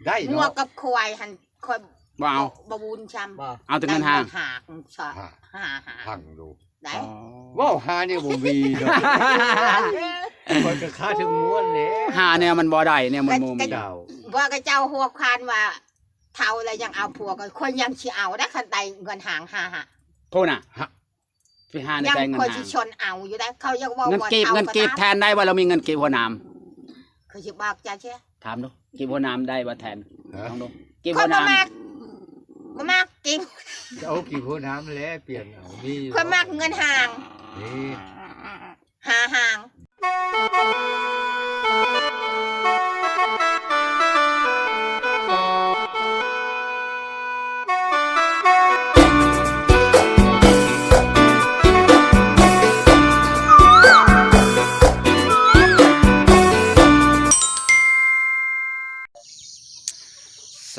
ได้งัวเนาะกับควายหันคอยบ่เอา บบูนช้ำเอาแต่เงินห่าง หากชอหา พังดู ได้ ว้าวหาเนี่ยบ่มีเนาะมันก็ค่าถึงม้วนแล้ว หาเนี่ยมันบ่ได้เนี่ยมันมุม เจ้า ว่าก็เจ้าหัวคานว่าเท่าอะไรยังเอาผัวกันคนยังสิเอาได้คันใดเงินหางหา โทษน่ะไปหาใน ยัง ใจเงิน คน หา สิชนเอาอยู่ได้เขายังว่า เงินเก็บ ท่า เงินเก็บแทนได้ว่าเรามีเงินเก็บหัวน้ เขาสิบอกจ้าเช่ ำถามดูเก็บหัวน้ำได้ว่าแทนลองดูเก็บ ค หัวน น้ บ่มากกิน เอากี่หัวน้ำแล้วเปลี่ยนเอามี คนมากเงินห่าง นี่ หาห่าง ำ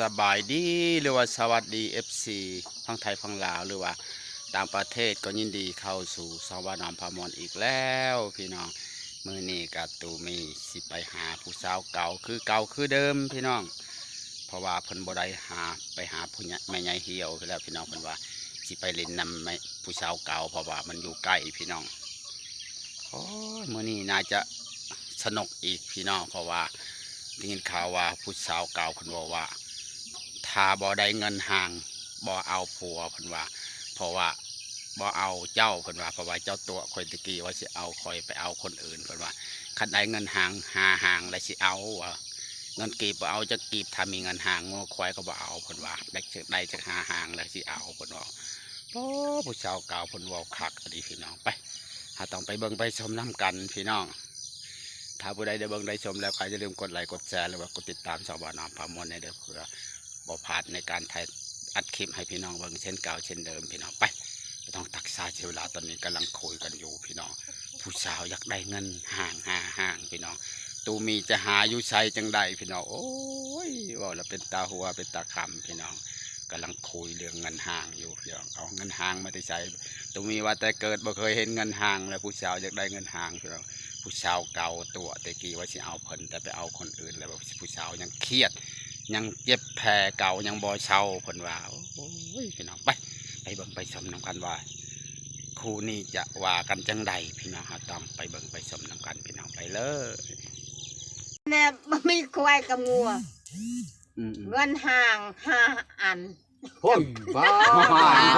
สบายดีหรือว่าสวัสดี FC ฝั่งไทยฝั่งลาวหรือว่าต่างประเทศก็ยินดีเข้าสู่สวรรค์นามพามอนอีกแล้วพี่น้องมื้อนี้กับตูมีสิไปหาผู้สาวเก่าคือเดิมพี่น้องเพราะว่าเพิ่นบ่ได้ไปหาผู้ใหญ่แม่ใหญ่เหี่ยวแล้วพี่น้องเพิ่นว่าสิไปเล่นนำผู้สาวเก่าเพราะว่ามันอยู่ใกล้พี่น้องโอ้ยมื้อนี้น่าจะสนุกอีกพี่น้องเพราะว่าได้ยินข่าวว่าผู้สาวเก่าเพิ่นบอกว่าถ้าบ่ได้เงินห่างบ่เอาผัวเพิ่นว่าเพราะว่าบ่เอาเจ้าเพิ่นว่าเพราะว่าเจ้าตัวคอยตะกี้ว่าสิเอาคอยไปเอาคนอื่นเพิ่นว่าคันได้เงินห่างห่างแล้วสิเอาเงินกีบบ่เอาจะกีบถ้ามีเงินห่างงัวควายก็บ่เอาเพิ่นว่าได้จะห่างแล้วสิเอาเพิ่นว่าโอ้ผู้สาวเก่าเพิ่นเว้าคักอดีพี่น้องไปถ้าต้องไปเบิ่งไปชมน้ำกันพี่น้องถ้าผู้ใดได้เบิ่งได้ชมแล้วใครอย่าลืมกดไลค์กดแชร์หรือว่ากดติดตามสวรรค์นามพามนในเด้อเพื่อบ่พลาดในการถ่ายอัดคลิปให้พี่น้องเบิ่งเช่นเก่าเช่นเดิมพี่น้องไปไม่ต้องตักษาเวลาตอนนี้กำลังคุยกันอยู่พี่น้องผู้สาวอยากได้เงินห่างพี่น้องตูมีจะหาอยู่ใช้จังใดพี่น้องโอ้ยว่าแล้วเป็นตาหัวเป็นตาคำพี่น้องกำลังคุยเรื่องเงินห่างอยู่พี่น้องเอาเงินห่างมาใช้ตูมีว่าแต่เกิดบ่เคยเห็นเงินห่างแล้วผู้สาวอยากได้เงินห่างพี่น้องผู้สาวเก่าตัวแต่กี้ว่าสิเอาเพิ่นแต่ไปเอาคนอื่นแล้วผู้สาวยังเครียดยังเจ็บแผลเก่ายังบ่เช่าเพิ่นว่าโอ้ยพี่น้องไปเบิ่งไปชมน้ำกันว่าคู่นี้จะว่ากันจังใดพี่น้องต้องไปเบิ่งไปชมน้ำกันพี่น้องไปเลยแน่บ่มีควายกับงัวเงินห่าง5 อันพ่นบ้า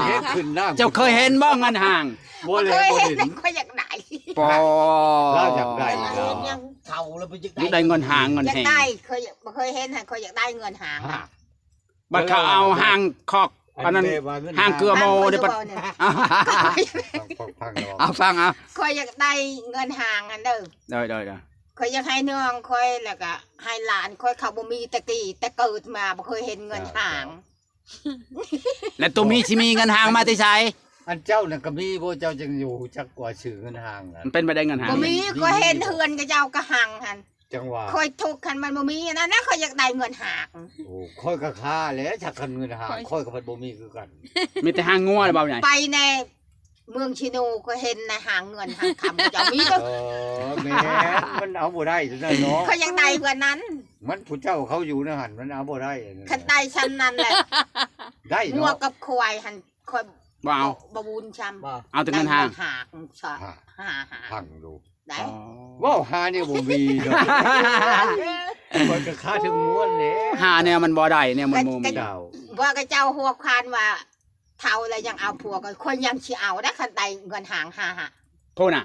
เฮ็ดขึ้นน้ำ เจ้าเคยเห็นบ้างเงินห่าง บ่เลย เคย บ่ เห็น เห็น ก็อยากได้ ปอ เราอยากได้ ยัง เท่าแล้วไปยึด อยากได้เงินห่างเงิน อยาก แหง ได้เคยเห็นเคยอยากได้เงินห่าง บัดเขาเอาห่างคอกอันนั้นห่างเกลือโมเดี๋ยวปัด ฟังแล้ว เอาฟังเอา เคยอยากได้เงินห่างอันเด้อ ได้ เคยอยากให้น้องเคยแล้วก็ให้หลานเคยเขาบ่มีตะกี้แต่เกิดมาบ่เคยเห็นเงินห่าง แล้วตัวมีสิมีเงินห่างมาที่ใช้ อันเจ้าน่ะก็มีบ่เจ้าจึงอยู่จักกว่าชื่อเงินห่างนั่น มันเป็นไปได้เงินห่าง บ่มีก็เห็นเฮือนกับเจ้าก็ห่างหั่น จังหว่า เคยทุกข์คันมันบ่มีอันนั้นนะเคยอยากได้เงินห่าง โอ้ค่อยก็ค่าแล้วจักคันเงินห่างค่อยก็บ่มีคือกัน มีแต่ห่างงัวหรือเปล่าไง ไปในเมืองชิโนก็เห็นในห่างเงินห่างคำเจ้ามีก็ แม่มันเอาบ่ได้นั่นเนาะ เขาอยากได้กว่านั้น มันผู้เจ้าเขาอยู่ในหันมันเอาบ่ได้ คันได้ชั้นนั้นแหละ ได้ งัว เนาะ กับควายหันคอย บ่เอา บบูนช้ำ บ่ เอาแต่เงินห่าง ห่างชอหา พังดู ได้ ว้าวหาเนี่ยบ่มีเนาะมันก็ค่าถึงม้วนแล้ว หาเนี่ยมันบ่ได้เนี่ยมันมุม เจ้า ว่าก็เจ้าหัวคานว่าเท่าอะไรยังเอาผัวกันคนยังสิเอาได้คันใดเงินห่างหา โทษน่ะ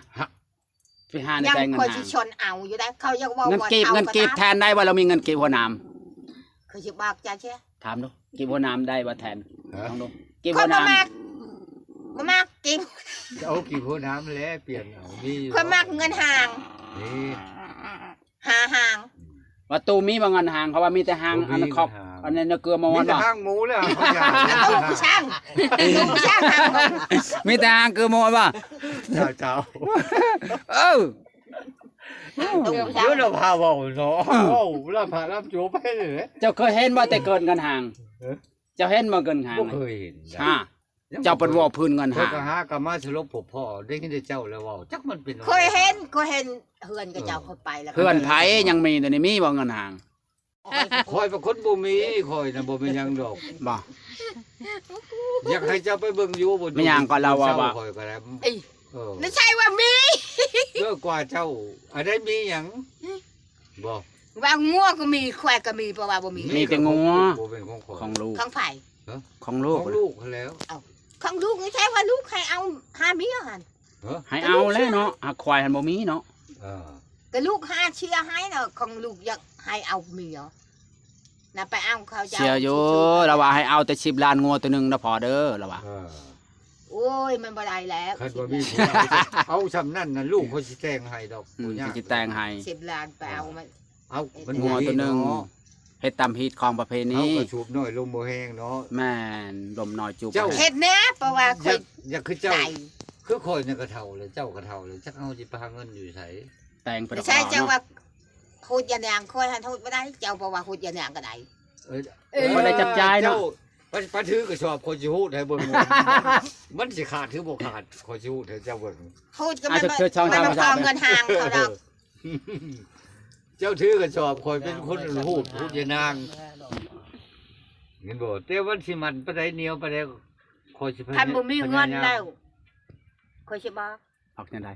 ไปหาใน ยัง ใจเงิน คน ห่า สิ ง ชนเอาอยู่ได้เขายังว่า เงินเก็บ อา เงินเก็บแทนได้ว่าเรามีเงินเก็บหัวน้ คือสิบอกจ้าเช่ ำถามดูเก็บหัวน้ำได้ว่าแทนลองดูเก็บ ค หัวน น้ บ่มากกิน เอากี่หัวน้ำแล้วเปลี่ยนเอามี คนมากเงินห่าง นี่ ห่าง ำว่าตูมีบางเงินห่างเขาว่ามีแต่ห่างอันนั้นครอบอันนั้นเกลือมอ มี น แต่ ว่า ห้างหมูแล้ว ตู้ช่างห่างคน มีแต่ห่างเกลือมอนว่า เจ้า เออ ตู้ เดี๋ ช่าง ยวเราพาเว้าเนาะเว้าเราพารับโจไปเลย เจ้าเคยเห็นว่าแต่เกินเงินห่างเจ้าเห็นมาเกินห่าง บ่เคยเห็น เจ้าเป็นว่าพื้นเงิน ข้อย ห่าง ก็หากรรมาสลบพ่อได้ยินแต่เจ้าแล้วเว้าจักมันเป็น เคยเห็นเฮือนกับเจ้าคนไปแล้ว เพื่อนไผยังมีแต่นี่มีบ่เงินห่าง คอยเป็นคนบ่มีคอยน่ะบ่เป็นหยังดอก บ่ อยากให้เจ้าไปเบิ่งอยู่บ่ ไม่หยังก็เราว่า คอยก็ได้ เอ้ย เออ ไม่ใช่ว่ามี เมื่อกว่าเจ้าอันใดมีหยังบ่ ว่างัวก็มีควายก็มีเพราะว่าบ่มี มีแต่งัว บ่เป็นของข้อย ของลูก ของไผ่ ของลู ข ก องลูกเขาแล้ว ของลูกไม่ใช่ว่าลูกให้เอาหาเมียหัน ให้เอาแล้วเนาะหาควายหันบ่มีเนาะ เออ ก็ลูกหาเชื่อให้เนาะของลูกอยากให้เอาเมียน่ะไปเอาเขาจะ เชียร์อยู่เราว่าให้เอาแต่10ล้านงัวตัวหนึงนะพอเด้อเราว่า เออ โอ้ยมันบ่ได้แล้ว คันบ่มีผู้เอาซำนั้นน่ะลูกเขาสิแต่งให้ดอก อื บ่ ม ยาก สิแต่งให้ 10 ล้านไปเอามัน เอามัน งัวตัวหนึง เนาะ เฮ็ดตามฮีตของประเพ เอา ณี กระชูบน้อยลมบ่แห้งเนาะ แม่นลมน้อยจูบ เจ้า เฮ็ดแน่เพราะว่าค อยาน กอยากคือเจ้า ไก่ คือคอยเนี่ยกระเท่าเลยเจ้ากระเท่าเลยจักเอาสิไปหาเงินอยู่ไส แต่งไป ไม่ใช่เจ้าว่าพูดยานางคอยหันพูดบ่ได้เจ้าเพราะว่าพูดยานางก็ได้ เอ้ย บ่ได้จับจ่ายเนาะ ปะถือกระสอบคนสิฮู้ให้เบิ่งมันสิขาดถือบ่ขาดคอยสิฮู้ให้เจ้าเบิ่ง พูดก็มันมันพอเงินห่างเขาดอก เจ้าถือกระสอบคอยเป็นคนฮู้ยานางเห็นบ่แต่วันสิมันปานใดเหนียวปานใดคอยสิ ท่านบ่มีเงินแล้วคอยสิบอก ออกจังได๋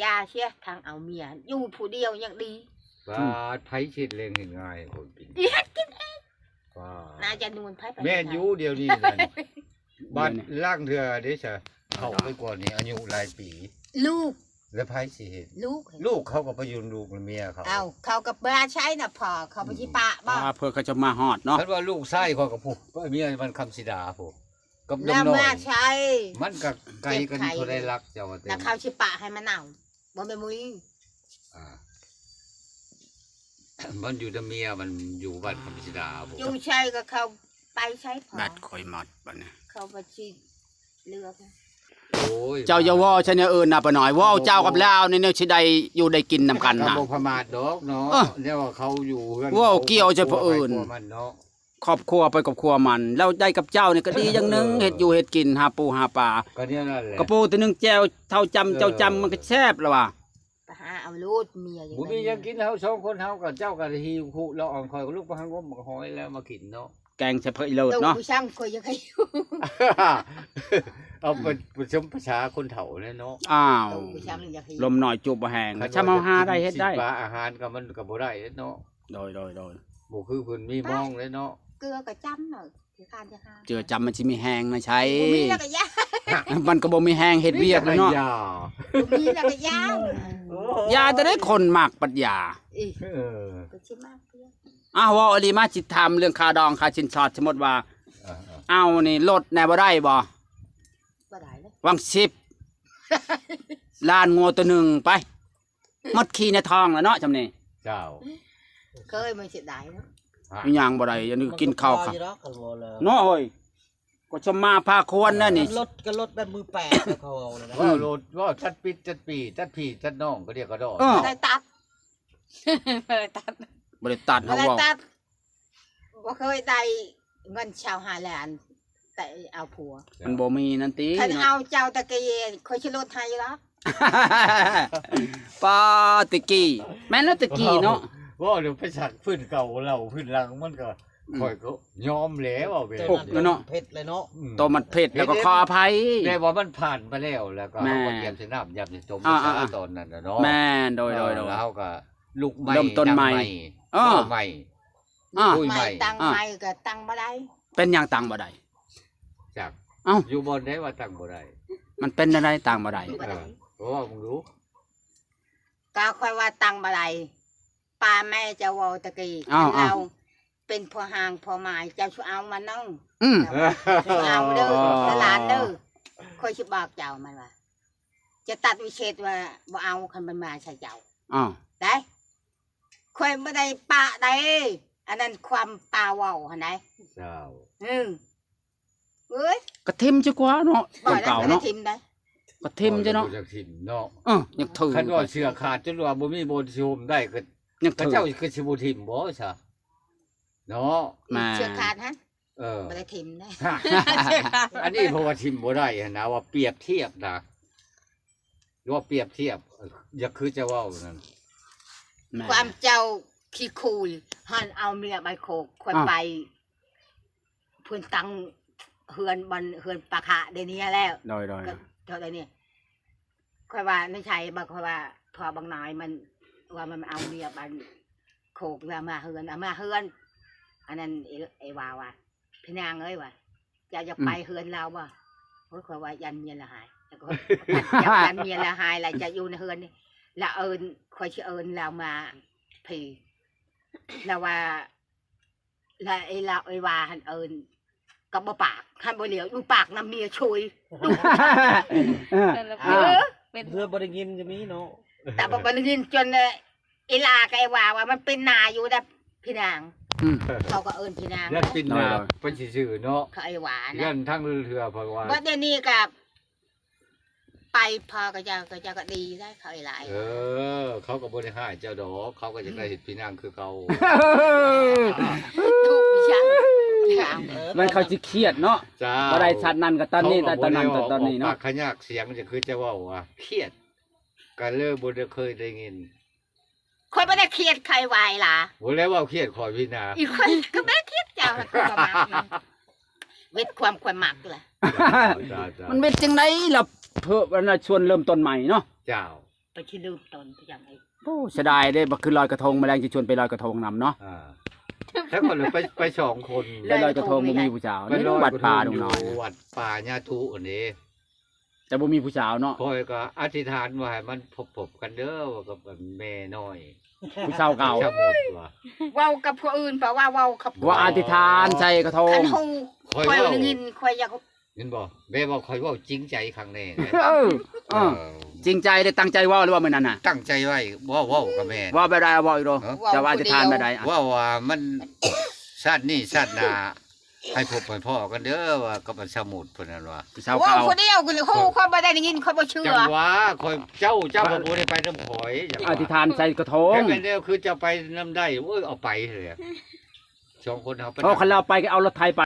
ยาเสียทางเอาเมียอยู่ผู้เดียวยังดี บาดไผสิเล็งเห็นง่ายคนกิน อีเฮ็ดกินเอง บา น่า ด จะนวลไผไป แม่นอยู่เดียวนี้นั่นบัดล่างเถื่อเด้ซะเข้าไปกว่านี้อายุหลายปี ลูก แล้วไผสิเห็น ลูก ลูกเขาก็ไปอยู่ลูกและเมียเขา เอาเขากับบ้าใช้น่ะพอเขาไปที่ปะบ่ เพื่อเขาจะมาฮอดเนาะ คันว่าลูกชายเขาก็ผู้เมียมันคำสิดาผู้กับด แล้ว มน้อ มาย ใช้ มันก็ไกลกันเท่าได้รักเจ้าว่าเต็ แล้ว ม เขาสิปะให้มันเอาบ่แม่นมุ้ย อ่า มันอยู่กับเมียมันอยู่บ้านคำสิดาผู้ อยู่ใช้ก็เขาไปใช้พอ บัดคอยหมดบัดนี้ เขาไปสิเลือก โอ้ย เจ้าอย่าเว้าชะเนี่ยอื่นน่ะปะหน่อยเว้าเจ้ากับลาวนี่แนวสิได้อยู่ได้กินนำกัน ก็ น่ะ บ่ประมาทดอกเนาะ เออ เนี่ยว่าเขาอยู่เฮือน ว่าเกี่ยวจะผู้อื่น กลัวมันเนาะ ครอบครัวไปกับครัวมันแล้วได้กับเจ้านี่ก็ดีอย่างหนึงเฮ็ดอยู่เฮ็ดกินหาปูหาปลา ก็เนี่ยนั่นแหละ กระปูตัวหนึงแจ้วเท่าจำเจ้าจำมันก็แซ่บแล้วว่ะ ไปหาเอาลูกเมียอย่าง บ่มีหยังกินเฮาสองคนเฮากับเจ้าก็หิวคู่เราอ่อนคอยกับลูกบ่หังมบ่หอยแล้วมากินเนาะ แกงใส่เพิ่นเลิศ เนาะ เนาะ ผู้ช่างคอยยังให้อยู่ เอาเป็นประชมประชาคนเฒ่าเนี่ยเนาะ อ้าว ผู้ช่างยังให้ ลมหน่อยจูบบ่แห้งชะเมาหาได้เฮ็ดได้ สิบาอาหารก็มันก็บ่ได้เนาะ โดย บ่คือเพิ่นมีมองเลยเนาะ เกลือก็จ้ำหน่อยที่การจะหา เจือจำมันสิมีแห้งนะใช้ บ่มีแล้วก็ยา มันก็บ่มีแห้งเฮ็ดเวียกเลยเนาะ อย่า บ่มีแล้วก็ยา ยาจะได้คนมักปัญญา อีก เออ ก็สิมากเพื่อ อ้าวว่าอลีมาสิทำเรื่องค่าดองค่าสินสอดสมมุติว่า เอานี่ลดแหน่บ่ได้บ่ บ่ได้เลย วัง10ล้านงัวตัวหนึงไปหมดขี้ในท้องแล้วเนาะจำนี่ เจ้า เคยมันสิได้เนาะ มีหยังบ่ได้อันนี้กินข้าวครับ มันก็พออยู่ดอกกันบ่แล้ว เนาะเฮ้ยก็จะมาพาควรนะนี่ รถก็รถแบบมือแปดแล้วเขาเอาเลยนะ ว่าโลดว่าจัดปิดจัดปีจัดพี่จัดน้องก็เรียกก็ดอก เออ บ่ได้ตัดบ่ได้ตัด บ่ได้ตัด บ่ เฮา ได้ เว้า ตัดบ่เคยได้เงินชาวหาแลนด์แต่เอาผัว มันบ่มีนั่นติ คัน เนาะ เอาเจ้าตะกี้คอยสิลดให้แล้ว ปาตะกี้แม่นแล้วตะกี้เนาะ ว่าเดี๋ยวไปสักพื้นเก่าเราพื้นหลังมันก็คอยก็ยอมแล้วเอาไป เจ้า พกแล้วเนาะ เผ็ดเลยเนาะ ตัวมันเผ็ดแล้วก็ขออภัย แต่ว่ามันผ่านไปแล้วแล้วก็ แม่ เอาก็เตรียมสิน้ำยำสิต้ม อ่า ซะ อ่า ตอนนั้นน่ะเนาะ แม่นโดย แล้วก็ลูกใหม่ เริ่มต้นใหม่ ดัง อ้อ เว้าใหม่ อ้อ คุยใหม่ ไม่ตังไม่ก็ตังบ่ได้ เป็นหยังตังบ่ได้ จาก เอ้า อยู่บนได้ว่าตั้งบ่ได้ มันเป็นอะไรตังบ่ได้ บ่ได้ เพราะว่ามึงรู้ ก็ค่อยว่าตังบ่ได้ป้าแม่จะเว้าตะกี้ อ้าว เราเป็นพ่อห่างพ่อหมายเจ้าสิเอามานั่ง อืม เอาเด้อ อ๋อ หลานเด้อค่อยสิบอกเจ้ามันว่าจะตัดวิเศษว่าบ่เอาคันมันมาใส่เจ้า อ้าว ได้ค่อยบ่ได้ปะได้อันนั้นความปาเว้าหั่นได้ เจ้า เเอ้ย กระทิมจักกว่าเนาะ บ่ คน ได้ เก่า บ่ได้ เนาะ ทิมได้ กระทิมจ้ะเนาะ จากถิ่นเนาะ ยังถือ คันว่าเสือขาดจนว่าบ่มีบนสิโฮมได้ก็ ยัง ก็ ถือ เจ้าคือสิบ่ทิ่มบ่ซะเนาะ แม่ เชือกขาดฮะ เออ บ่ได้ทิมได้ อันนี้เพราะว่าทิ่มบ่ได้หั่นนะว่าเปรียบเทียบนะว่าเปรียบเทียบอย่าคือจะเว้านั่น แม่ ความเจ้า ขี้คูลหันเอาเมียใบโคกค่อยไปเพื่อนตังเฮือนบันเฮือนปะขะเดี๋ยวนี้แล้ว โดย ก็เท่าไหร่นี่ค่อยว่าไม่ใช่บอกค่อยว่าพอบางนายมันว่ามันเอาเมียบันโคกมาเฮือนเอามาเฮือน อันนั้นไอ้ว่าพี่นางเอ้ยว่าจะไปเฮือนเราบ่โอ้ยค่อยว่ายันเมียละหายแล้วก็ยันเมียละหายแล้วจะอยู่ในเฮือนนี่แล้วเอิญค่อยสิเอิญเรามาพี่แล้วว่าแล้วไอ้เราไอ้ว่าหันเอิญกับบ่ปากหันบ่เหลียวอยู่ปากน้ำเมียช่วย เป็น เพื่อบ่ได้ยินจะมีเนาะ แต่บ่ได้ยินจนไอ้ลากับไอ้ว่ามันเป็นนาอยู่แต่พี่นาง เขาก็เอิญพี่นาง ยันปินนาเป็นชื่อเนาะ เขาไอ้หวาน ยันทั้งเรือเพราะว่า ว่าเดี๋ยวนี้กับไปพอก็จะก็ดีได้เขาไอ้หลาย เขาก็บ่ได้ให้เจ้าดอกเขาก็จะได้เห็นพี่นางคือเขา ทุกอย่าง มันเขาสิเครียดเนาะ จ้า บ่ได้ชัดนั้นก็ตอนนี้แต่ตอนนั้นก็ตอนนี้เนาะ ปากขยักเสียงจะคือจะว่าว่าเครียดก็เลิกบ่ได้เคยได้ยิน คนไม่ได้เครียดใครวายล่ะ บ่แล้วว่าเครียดขอพี่นา อีกคนก็ไม่ได้เครียดเจ้าก็มามักนะเวทความหมักเลย มันเป็นจังไดล่ะเพิ่นวันน่ะชวนเริ่มต้นใหม่เนาะ เจ้า ไปที่ลืมตนพยายามไอ้ โอ้เสียดายเด้บ่คือลอยกระทงแมลงสิชวนไปลอยกระทงนํเนาะ แล้วก็เลยไปสองคน ไปลอยกระทงบ่มีผู้สาว ไป นี่ ลอย วัดป่า อ ดงน้อย วัดป่าญาทุอันนี้ แต่บ่มีผู้สาวเนาะ คอยก็อธิษฐานว่าให้มันพบกันเด้อว่ากับแม่น้อย ผู้สาวเก่า ชะหมดว่ะ เว้ากับผู้อื่นแปลว่าเว้ากับ ว่าอธิษฐานใส่กระทง คันหู คอย คอย เว้า ได้ยินคอยอยาก เห็นบ่แม่บอกคอยเว่าจริงใจครั้งแน่นะ เออจริงใจได้ตั้งใจเว้าหรือว่ามื้อนั้นน่ะ ตั้งใจไว้เว่ากับแม่ ว่าแบบใดเว้าอีกโดจะว่าอธิษฐานแบบใดอะ ว่ามันชาตินี้ชาติหน้าให้พบให้พ่อกันเด้อว่ากับมันสมุดเพิ่นนั่นว่า ผู้สาว เว้า เก่า คนเดียวกูเลยฮู้คอยบ่ได้ยินคอยบ่เชื่อ จังหวะคอยเจ้าบ่บ่ได้ไปน้ำข่อยจังห อ วะ ธิษฐานใส่กระทง แค่เป็นเดียวคือจะไปน้ำได้โอ้ยเอาไปเลยสองคนเอาไป โอ้คันเราไปก็เอารถไถไป